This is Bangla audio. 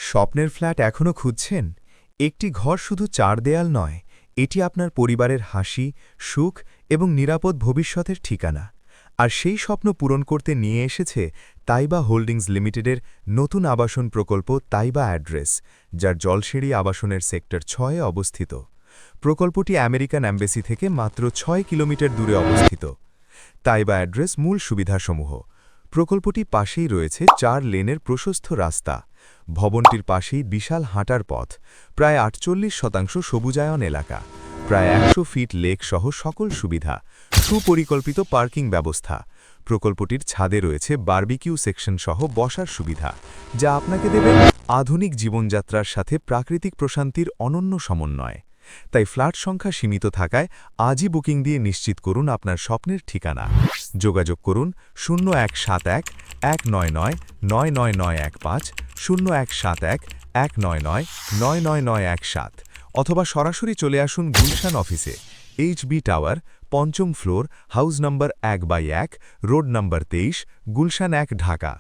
স্বপ্নের ফ্ল্যাট এখনও খুঁজছেন? একটি ঘর শুধু চার দেয়াল নয়, এটি আপনার পরিবারের হাসি, সুখ এবং নিরাপদ ভবিষ্যতের ঠিকানা। আর সেই স্বপ্ন পূরণ করতে নিয়ে এসেছে তাইবা হোল্ডিংস লিমিটেডের নতুন আবাসন প্রকল্প তাইবা অ্যাড্রেস, যার জলসিঁড়ি আবাসনের সেক্টর ৬-এ অবস্থিত। প্রকল্পটি আমেরিকান অ্যাম্বাসি থেকে মাত্র ৬ কিলোমিটার দূরে অবস্থিত। তাইবা অ্যাড্রেস মূল সুবিধাসমূহ: প্রকল্পটি পাশেই রয়েছে ৪ লেনের প্রশস্ত রাস্তা, ভবনটির পাশেই বিশাল হাঁটার পথ, প্রায় ৪৮% সবুজায়ন এলাকা, প্রায় ১০০ ফিট লেক সহ সকল সুবিধা, সুপরিকল্পিত পার্কিং ব্যবস্থা। প্রকল্পটির ছাদে রয়েছে বারবিকিউ সেকশন সহ বসার সুবিধা, যা আপনাকে দেবে আধুনিক জীবনযাত্রার সাথে প্রাকৃতিক প্রশান্তির অনন্য সমন্বয়। তাই ফ্ল্যাট সংখ্যা সীমিত থাকায় আজই বুকিং দিয়ে নিশ্চিত করুন আপনার স্বপ্নের ঠিকানা। যোগাযোগ করুন 0171-199-99915, 0171-199-99917, অথবা সরাসরি চলে আসুন গুলশান অফিসে, HB টাওয়ার, ৫ম ফ্লোর, হাউস নম্বর ১/১, রোড নম্বর ২৩, গুলশান ১, ঢাকা।